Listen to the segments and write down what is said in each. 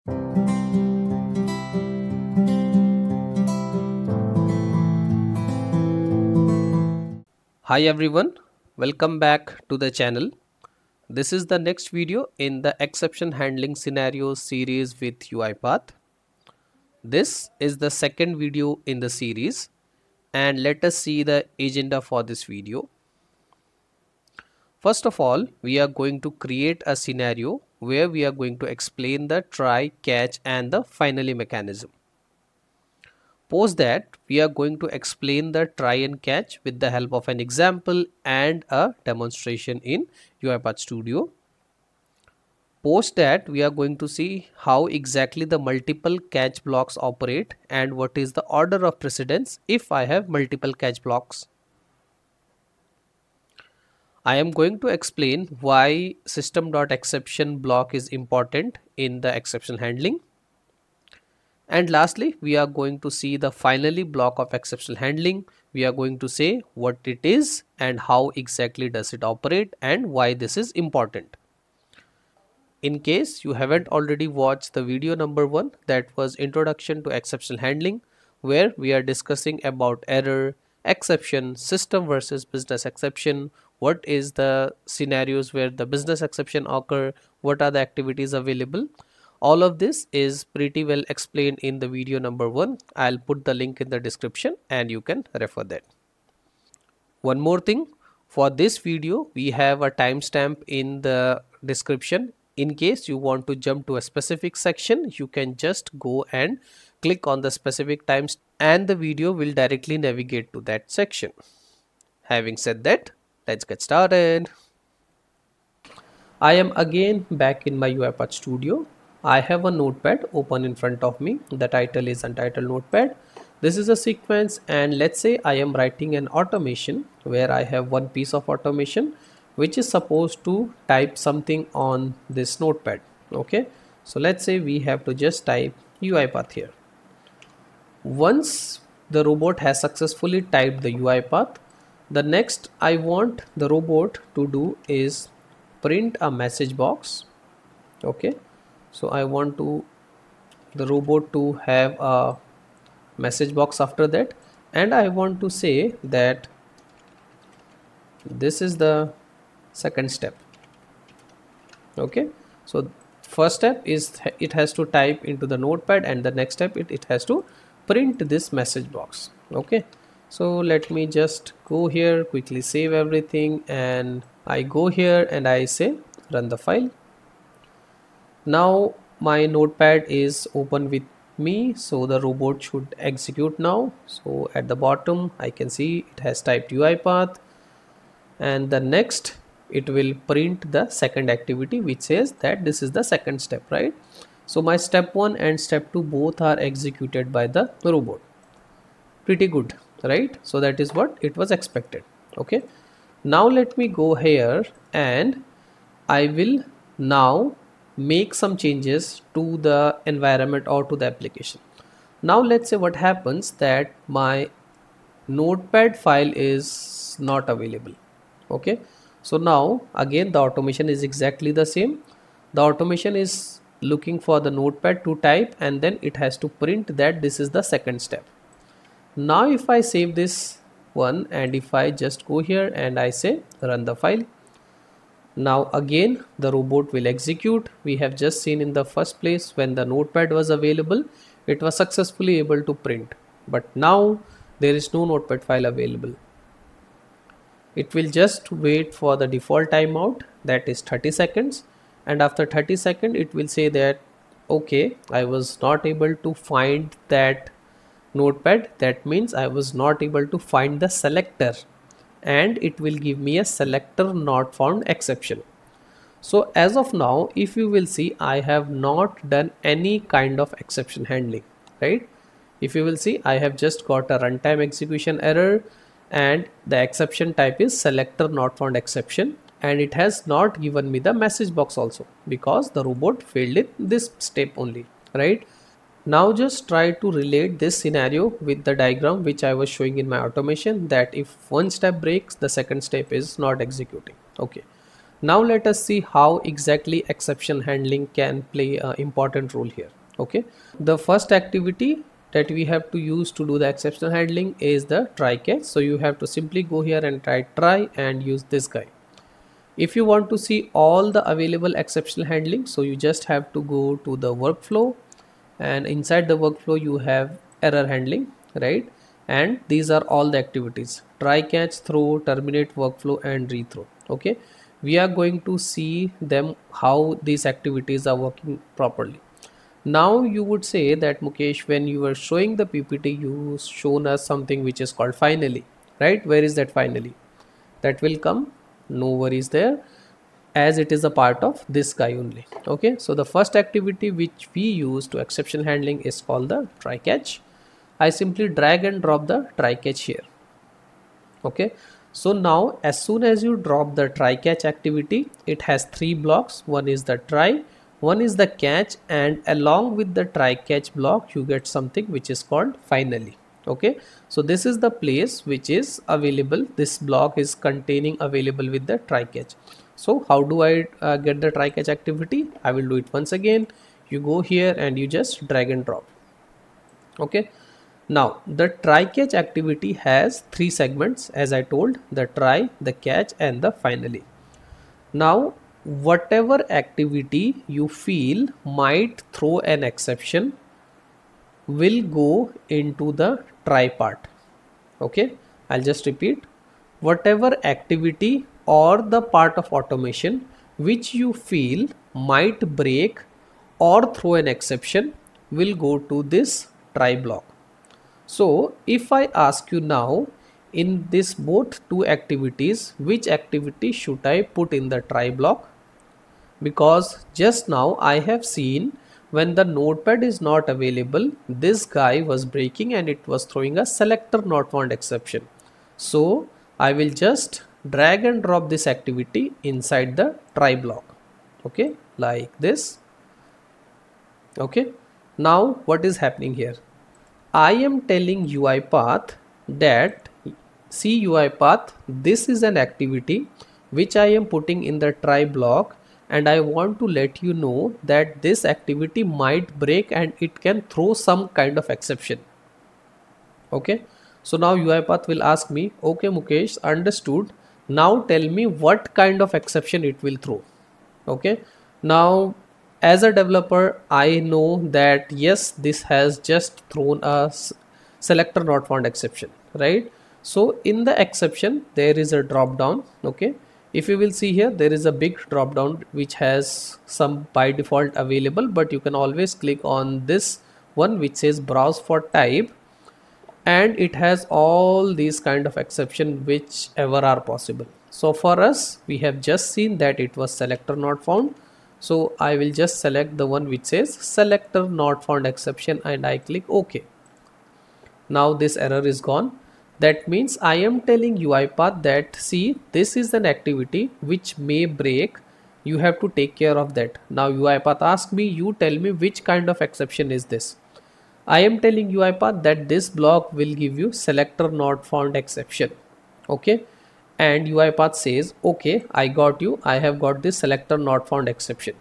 Hi everyone, welcome back to the channel. This is the next video in the exception handling scenarios series with UiPath. This is the second video in the series, and let us see the agenda for this video. First of all, we are going to create a scenario where we are going to explain the try, catch and the finally mechanism. Post that, we are going to explain the try and catch with the help of an example and a demonstration in UiPath Studio. Post that, we are going to see how exactly the multiple catch blocks operate and what is the order of precedence if I have multiple catch blocks. I am going to explain why System.Exception block is important in the exception handling. And lastly, we are going to see the finally block of exception handling. We are going to say what it is and how exactly does it operate and why this is important. In case you haven't already watched the video number 1, that was Introduction to Exception Handling, where we are discussing about error, exception, system versus business exception, what is the scenarios where the business exception occur, what are the activities available. All of this is pretty well explained in the video number 1. I'll put the link in the description and you can refer that. One more thing, for this video we have a timestamp in the description. In case you want to jump to a specific section, you can just go and click on the specific times and the video will directly navigate to that section. Having said that, let's get started. I am again back in my UiPath Studio. I have a notepad open in front of me. The title is Untitled Notepad. This is a sequence, and let's say I am writing an automation where I have one piece of automation which is supposed to type something on this notepad. Okay, so let's say we have to just type UiPath here. Once the robot has successfully typed the UiPath, the next I want the robot to do is print a message box. Okay, so I want the robot to have a message box after that, and I want to say that this is the second step. Okay, so first step is it has to type into the notepad, and the next step it has to print this message box. Okay, so let me just go here, quickly save everything, and I go here and I say run the file. Now my notepad is open with me, so the robot should execute now. So at the bottom I can see it has typed UiPath, and the next it will print the second activity which says that this is the second step, right? So my step 1 and step 2 both are executed by the robot. Pretty good, right? So that is what it was expected. Okay, now let me go here and I will now make some changes to the environment or to the application. Now let's say what happens that my notepad file is not available. Okay, so now again the automation is exactly the same. The automation is looking for the notepad to type, and then it has to print that this is the second step. Now if I save this one and if I just go here and I say run the file, now again the robot will execute. We have just seen in the first place when the notepad was available, it was successfully able to print, but now there is no notepad file available. It will just wait for the default timeout, that is 30 seconds, and after 30 seconds it will say that okay, I was not able to find that notepad. That means I was not able to find the selector, and it will give me a selector not found exception. So as of now, if you will see, I have not done any kind of exception handling, right? If you will see, I have just got a runtime execution error, and the exception type is selector not found exception, and it has not given me the message box also because the robot failed in this step only, right? Now just try to relate this scenario with the diagram which I was showing in my automation, that if one step breaks, the second step is not executing. Okay, Now let us see how exactly exception handling can play an important role here. Okay, the first activity that we have to use to do the exception handling is the try catch. So you have to simply go here and try and use this guy. If you want to see all the available exception handling, so you just have to go to the workflow, and inside the workflow you have error handling, right? And these are all the activities: try catch, throw, terminate, workflow, and rethrow. Okay, we are going to see them how these activities are working properly. Now you would say that, Mukesh, when you were showing the PPT, you shown us something which is called finally, right? Where is that finally? That will come, no worries there, as it is a part of this guy only. Okay, so the first activity which we use to exception handling is called the try catch. I simply drag and drop the try catch here. Okay, so now as soon as you drop the try catch activity, it has three blocks. One is the try, one is the catch, and along with the try catch block you get something which is called finally. Okay, so this is the place which is available. This block is containing available with the try catch. So how do I get the try catch activity? I will do it once again. You go here and you just drag and drop. Okay, now the try catch activity has three segments, as I told: the try, the catch, and the finally. Now whatever activity you feel might throw an exception will go into the try part. Okay, I'll just repeat: whatever activity or the part of automation which you feel might break or throw an exception will go to this try block. So if I ask you now, in this both two activities, which activity should I put in the try block? Because just now I have seen when the notepad is not available, this guy was breaking and it was throwing a selector not found exception. So I will just drag and drop this activity inside the try block. Okay, like this. Okay, now what is happening here? I am telling UiPath that, see UiPath, this is an activity which I am putting in the try block, and I want to let you know that this activity might break and it can throw some kind of exception. Okay, so now UiPath will ask me, okay Mukesh, understood, now tell me what kind of exception it will throw. Okay, now as a developer I know that yes, this has just thrown a selector not found exception, right? So in the exception there is a drop down. Okay, if you will see here, there is a big drop down which has some by default available, but you can always click on this one which says browse for type, and it has all these kind of exception whichever are possible. So for us, we have just seen that it was selector not found, so I will just select the one which says selector not found exception and I click OK. Now this error is gone. That means I am telling UiPath that, see, this is an activity which may break, you have to take care of that. Now UiPath asks me, you tell me which kind of exception is this. I am telling UiPath that this block will give you selector not found exception. Okay, and UiPath says, okay, I got you, I have got this selector not found exception.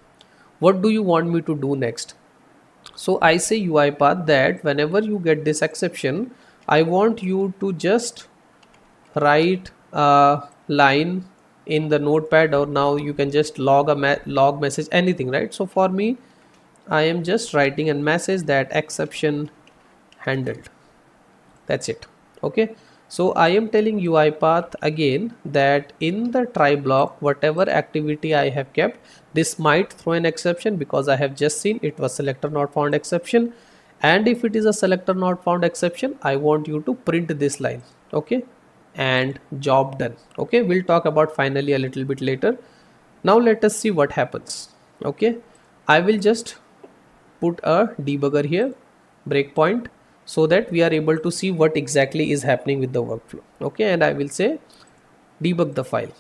What do you want me to do next? So I say UiPath that whenever you get this exception, I want you to just write a line in the notepad, or now you can just log a log message, anything, right? So for me, I am just writing a message that exception handled. That's it. Okay, so I am telling UiPath again that in the try block, whatever activity I have kept, this might throw an exception because I have just seen it was selector not found exception. And if it is a selector not found exception, I want you to print this line. Okay, and job done. Okay, we'll talk about finally a little bit later. Now let us see what happens. Okay, I will just put a debugger here, breakpoint, so that we are able to see what exactly is happening with the workflow. Okay, and I will say debug the file.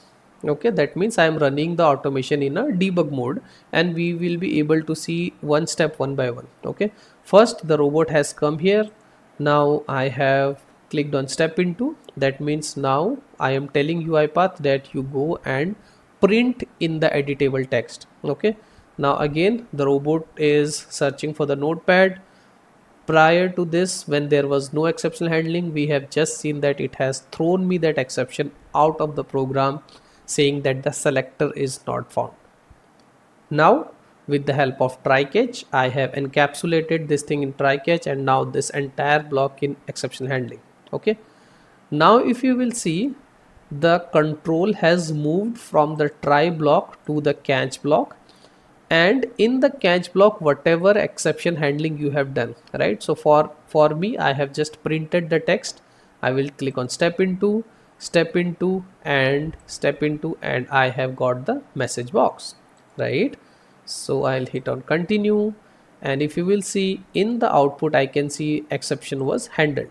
Okay, that means I am running the automation in a debug mode, and we will be able to see one step one by one. Okay, first the robot has come here. Now I have clicked on step into. That means now I am telling UiPath that you go and print in the editable text. Okay, now again the robot is searching for the notepad. Prior to this, when there was no exception handling, we have just seen that it has thrown me that exception out of the program, saying that the selector is not found. Now with the help of try catch, I have encapsulated this thing in try catch, and now this entire block in exception handling. Okay, now if you will see, the control has moved from the try block to the catch block, and in the catch block whatever exception handling you have done, right? So for me, I have just printed the text. I will click on step into, and step into, and I have got the message box, right? So I'll hit on continue, and if you will see in the output, I can see exception was handled.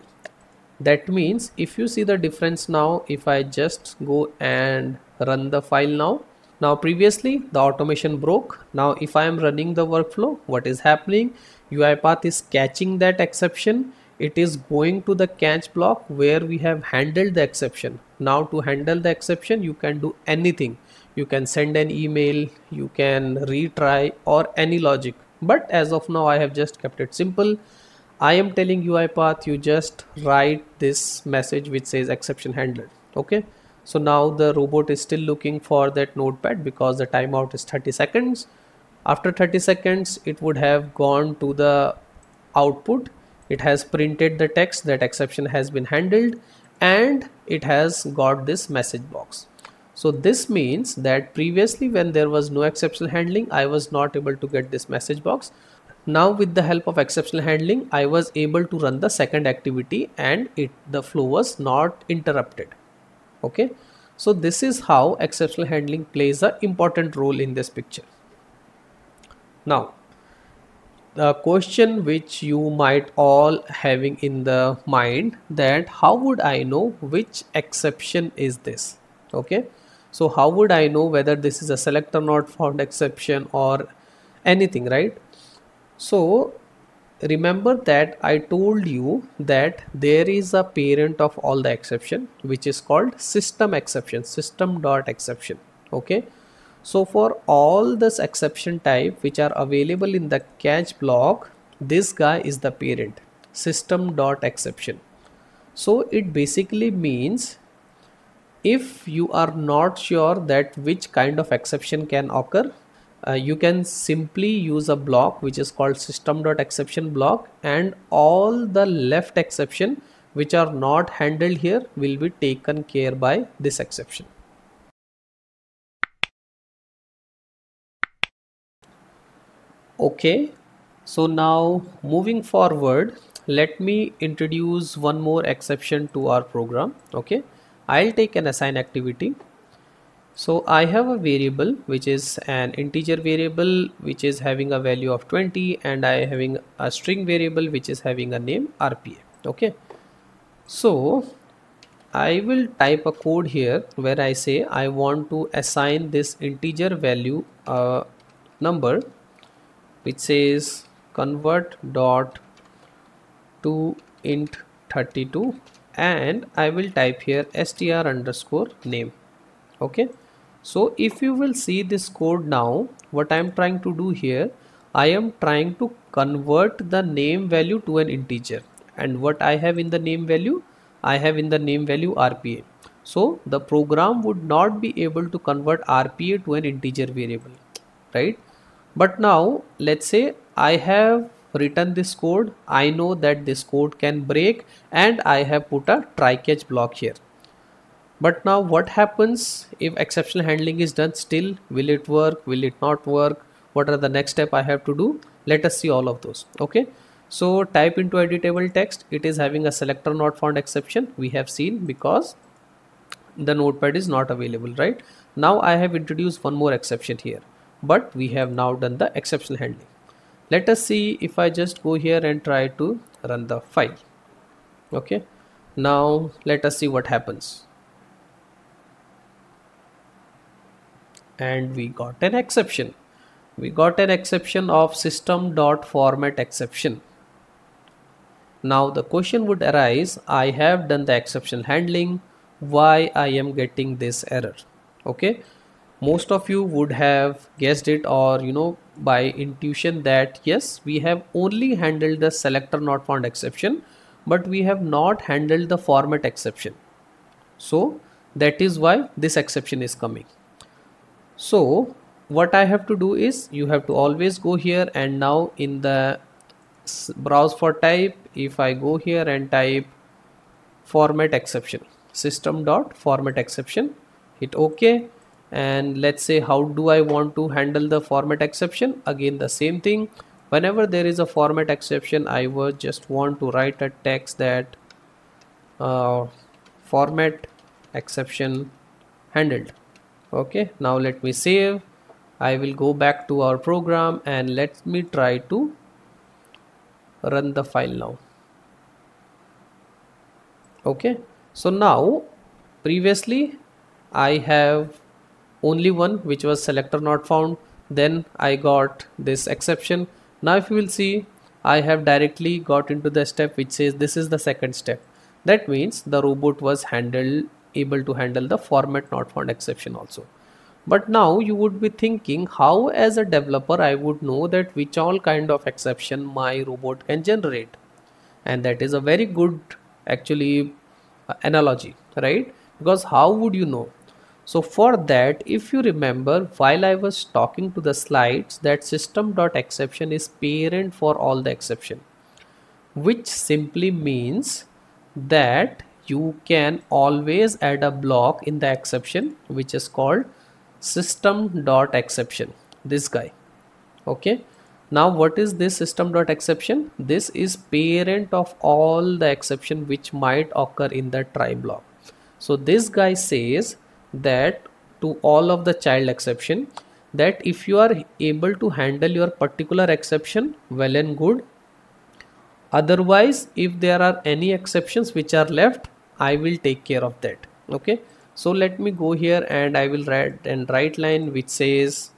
That means if you see the difference now, if I just go and run the file now previously the automation broke. Now if I am running the workflow, what is happening? UiPath is catching that exception. It is going to the catch block where we have handled the exception. Now to handle the exception, you can do anything. You can send an email, you can retry, or any logic. But as of now, I have just kept it simple. I am telling UiPath, you just write this message which says exception handled. Okay, so now the robot is still looking for that notepad because the timeout is 30 seconds. After 30 seconds, it would have gone to the output. It has printed the text that exception has been handled, and it has got this message box. So this means that previously when there was no exception handling, I was not able to get this message box. Now with the help of exception handling, I was able to run the second activity, and the flow was not interrupted. Okay, so this is how exception handling plays an important role in this picture. Now the question which you might all having in the mind, that how would I know which exception is this? Okay, so how would I know whether this is a selector not found exception or anything, right? So remember that I told you that there is a parent of all the exception which is called System.Exception, System.Exception. Okay, so for all this exception type which are available in the catch block, this guy is the parent, System.Exception. So it basically means if you are not sure that which kind of exception can occur, you can simply use a block which is called System.Exception block, and all the left exception which are not handled here will be taken care by this exception. Okay, so now moving forward, let me introduce one more exception to our program. Okay, I'll take an assign activity. So I have a variable which is an integer variable which is having a value of 20, and I having a string variable which is having a name RPA. Okay, so I will type a code here where I say I want to assign this integer value a number which says convert dot to int 32, and I will type here str underscore name. Okay, so if you will see this code now, what I am trying to do here, I am trying to convert the name value to an integer, and what I have in the name value, I have in the name value RPA. So the program would not be able to convert RPA to an integer variable, right? But now let's say I have written this code, I know that this code can break, and I have put a try catch block here. But now what happens if exception handling is done? Still, will it work? Will it not work? What are the next step I have to do? Let us see all of those. Okay, so type into editable text, it is having a selector not found exception. We have seen because the notepad is not available, right? Now I have introduced one more exception here, but we have now done the exception handling. Let us see if I just go here and try to run the file. Okay, now let us see what happens. And we got an exception. We got an exception of system.format exception. Now the question would arise, I have done the exception handling, why I am getting this error? Okay, most of you would have guessed it, or by intuition, that yes, we have only handled the selector not found exception, but we have not handled the format exception. So that is why this exception is coming. So what I have to do is, you have to always go here, and now in the browse for type, if I go here and type format exception, system.format exception, hit OK. And let's say, how do I want to handle the format exception? Again, the same thing. Whenever there is a format exception, I would just want to write a text that format exception handled. Okay, now let me save. I will go back to our program and let me try to run the file now. Okay, so now previously I have only one, which was selector not found, then I got this exception. Now if you will see, I have directly got into the step which says this is the second step. That means the robot was able to handle the format not found exception also. But now you would be thinking, how as a developer I would know that which all kind of exception my robot can generate? And that is a very good actually analogy, right? Because how would you know? So for that, if you remember, while I was talking to the slides, that system.exception is parent for all the exception, which simply means that you can always add a block in the exception which is called system.exception, this guy. Okay, now what is this system.exception? This is parent of all the exception which might occur in the try block. So this guy says that to all of the child exception, that if you are able to handle your particular exception, well and good. Otherwise, if there are any exceptions which are left, I will take care of that. Okay, so let me go here and I will write an write line which says,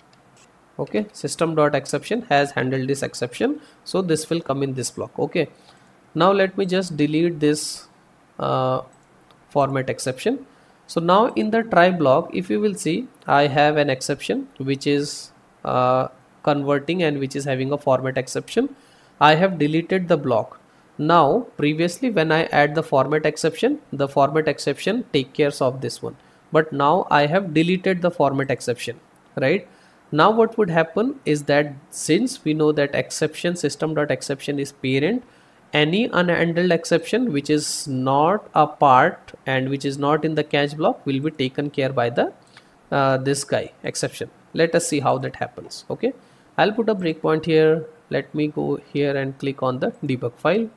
okay, system.exception has handled this exception, so this will come in this block. Okay, now let me just delete this format exception. So now in the try block, if you will see, I have an exception which is converting and which is having a format exception. I have deleted the block. Now previously when I add the format exception take care of this one, but now I have deleted the format exception, right? Now what would happen is that since we know that exception system.exception is parent, any unhandled exception which is not a part and which is not in the catch block will be taken care by the this guy exception. Let us see how that happens. Okay, I'll put a breakpoint here. Let me go here and click on the debug file.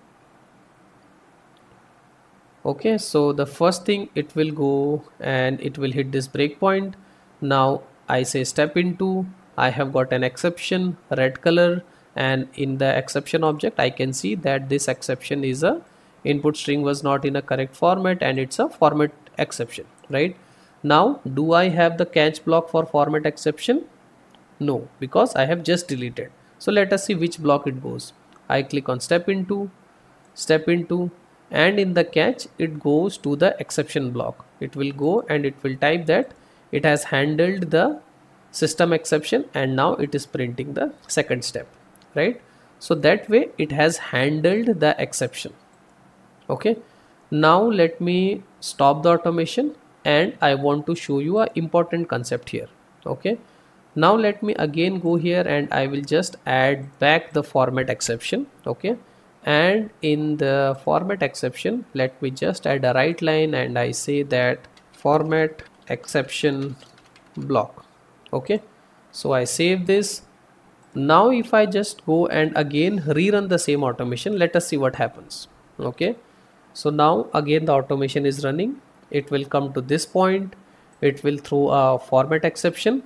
Okay, so the first thing, it will go and it will hit this breakpoint. Now I say step into, I have got an exception, red color, and in the exception object I can see that this exception is a input string was not in a correct format and it's a format exception, right? Now do I have the catch block for format exception? No, because I have just deleted. So let us see which block it goes. I click on step into, and in the catch it goes to the exception block. It will go and it will type that it has handled the system exception and now it is printing the second step, right? So that way it has handled the exception. Okay, now let me stop the automation and I want to show you an important concept here. Okay, now let me again go here and I will just add back the format exception. Okay, and in the format exception let me just add a write line and I say that format exception block. Okay, so I save this. Now if I just go and again rerun the same automation, let us see what happens. Okay, so now again the automation is running. It will come to this point, it will throw a format exception.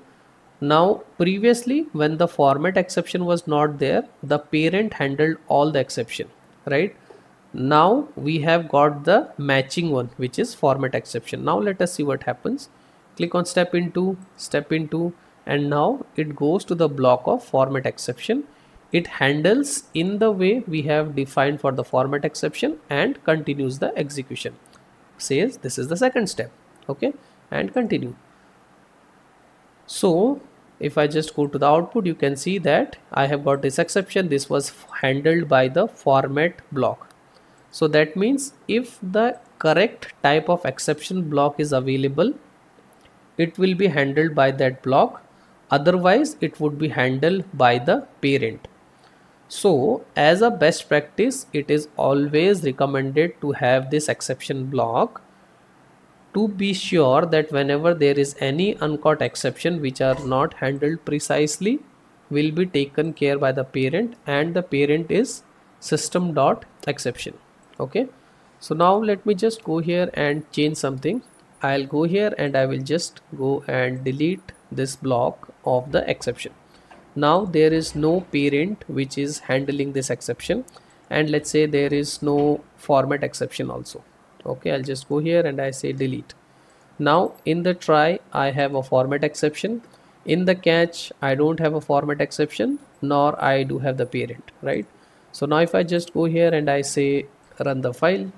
Now previously when the format exception was not there, the parent handled all the exception, right? Now we have got the matching one which is format exception. Now let us see what happens. Click on step into, and now it goes to the block of format exception. It handles in the way we have defined for the format exception and continues the execution. Says this is the second step. Okay, and continue. So if I just go to the output, you can see that I have got this exception. This was handled by the format block. So that means if the correct type of exception block is available, it will be handled by that block. Otherwise, it would be handled by the parent. So as a best practice, it is always recommended to have this exception block to be sure that whenever there is any uncaught exception which are not handled precisely, will be taken care by the parent, and the parent is System.Exception. Okay, so now let me just go here and change something. I'll go here and I will just go and delete this block of the exception. Now there is no parent which is handling this exception, and let's say there is no format exception also. Okay, I'll just go here and I say delete. Now in the try I have a format exception. In the catch I don't have a format exception, nor I do have the parent, right? So now if I just go here and I say run the file,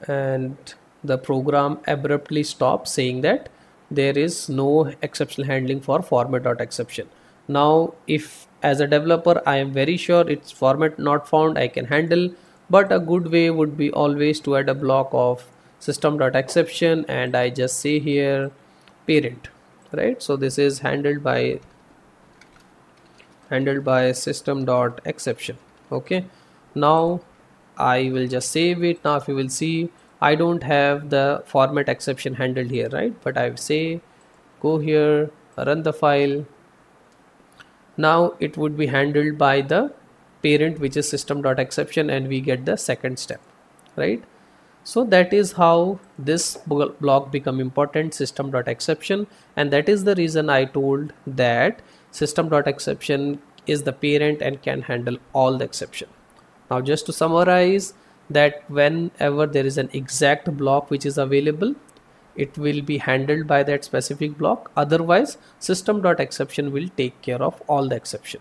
and the program abruptly stops, saying that there is no exception handling for format.exception. Now if as a developer I am very sure it's format not found, I can handle, but a good way would be always to add a block of System.Exception, and I just say here parent, right? So this is handled by System.Exception. Okay, now I will just save it. Now if you will see, I don't have the format exception handled here, right? But I say go here, run the file. Now it would be handled by the parent, which is System.Exception, and we get the second step, right? So that is how this block become important, System.Exception, and that is the reason I told that System.Exception is the parent and can handle all the exception. Now just to summarize, that whenever there is an exact block which is available, it will be handled by that specific block. Otherwise, System.Exception will take care of all the exception.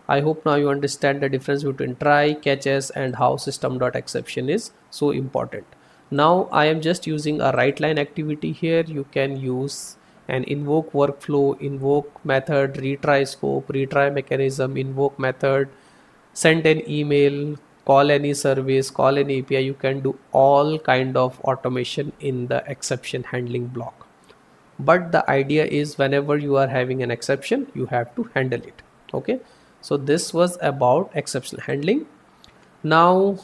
I hope now you understand the difference between try, catches, and how System.Exception is so important. Now I am just using a write line activity here. You can use an invoke workflow, invoke method, retry scope, retry mechanism, invoke method, send an email, call any service, call any API. You can do all kind of automation in the exception handling block. But the idea is whenever you are having an exception, you have to handle it. Okay, so this was about exception handling. Now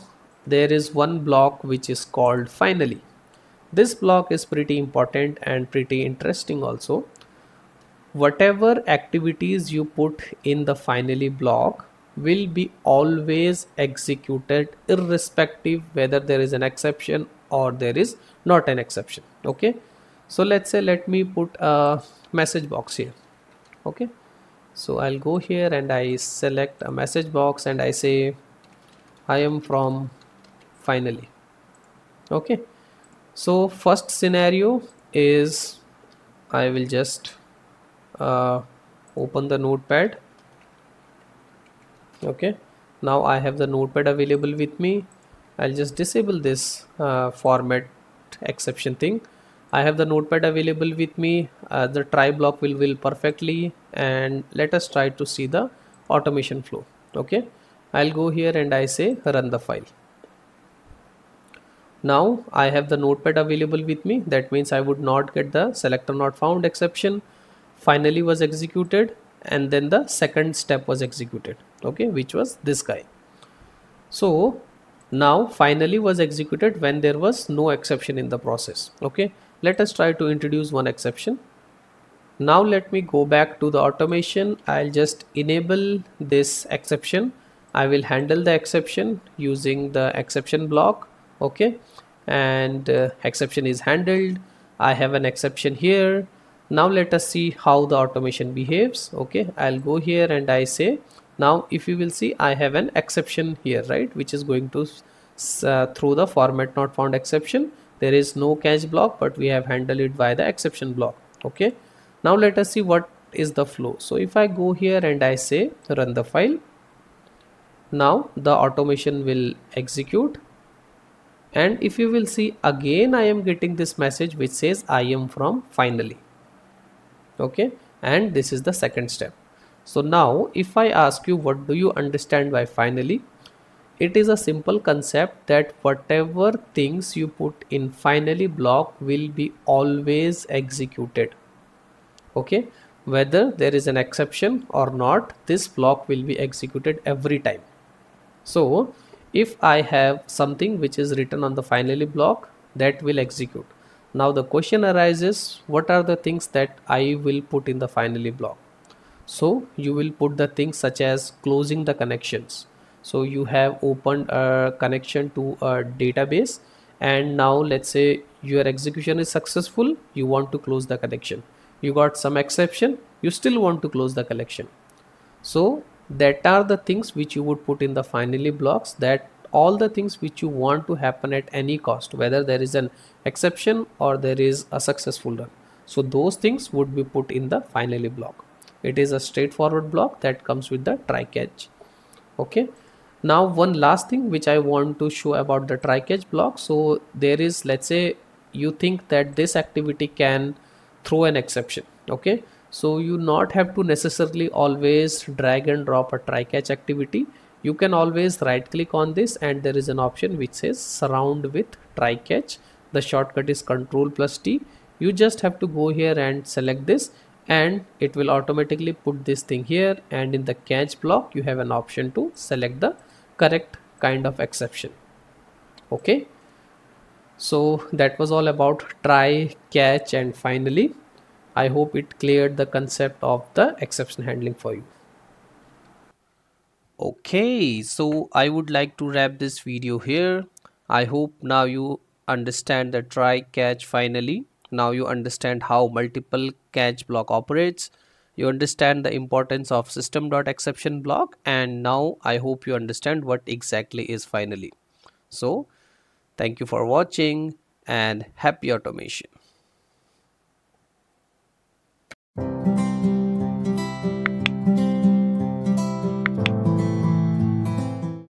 there is one block which is called finally. This block is pretty important and pretty interesting also. Whatever activities you put in the finally block will be always executed irrespective whether there is an exception or there is not an exception. Okay, so let's say let me put a message box here. Okay, so I'll go here and I select a message box and I say I am from finally. Okay, so first scenario is I will just open the notepad. Okay, now I have the notepad available with me. I'll just disable this format exception thing. I have the notepad available with me. The try block will perfectly, and let us try to see the automation flow. Okay, I'll go here and I say run the file. Now I have the notepad available with me. That means I would not get the selector not found exception. Finally was executed, and then the second step was executed. Okay, which was this guy. So now finally was executed when there was no exception in the process. Okay, let us try to introduce one exception. Now let me go back to the automation. I'll just enable this exception. I will handle the exception using the exception block. Okay, and exception is handled. I have an exception here. Now let us see how the automation behaves. Okay, I'll go here and I say, now if you will see, I have an exception here, right, which is going to through the format not found exception. There is no catch block, but we have handled it by the exception block. Okay, now let us see what is the flow. So if I go here and I say run the file, now the automation will execute. And if you will see again, I am getting this message which says I am from finally. Okay, and this is the second step. So now if I ask you what do you understand by finally, it is a simple concept that whatever things you put in finally block will be always executed. Okay, whether there is an exception or not, this block will be executed every time. So if I have something which is written on the finally block, that will execute. Now the question arises, what are the things that I will put in the finally block? So you will put the things such as closing the connections. So you have opened a connection to a database, and now let's say your execution is successful, you want to close the connection. You got some exception, you still want to close the connection. So that are the things which you would put in the finally blocks, that all the things which you want to happen at any cost, whether there is an exception or there is a successful run. So those things would be put in the finally block. It is a straightforward block that comes with the try catch. Okay, now one last thing which I want to show about the try catch block. So there is, let's say you think that this activity can throw an exception. Okay, so you not have to necessarily always drag and drop a try catch activity. You can always right click on this and there is an option which says surround with try catch. The shortcut is Ctrl plus T. You just have to go here and select this, and it will automatically put this thing here, and in the catch block you have an option to select the correct kind of exception. Okay, so that was all about try, catch, and finally. I hope it cleared the concept of the exception handling for you. Okay, so I would like to wrap this video here. I hope now you understand the try, catch, finally. Now you understand how multiple catch block operates. You understand the importance of System.Exception block, and now I hope you understand what exactly is finally. So thank you for watching and happy automation.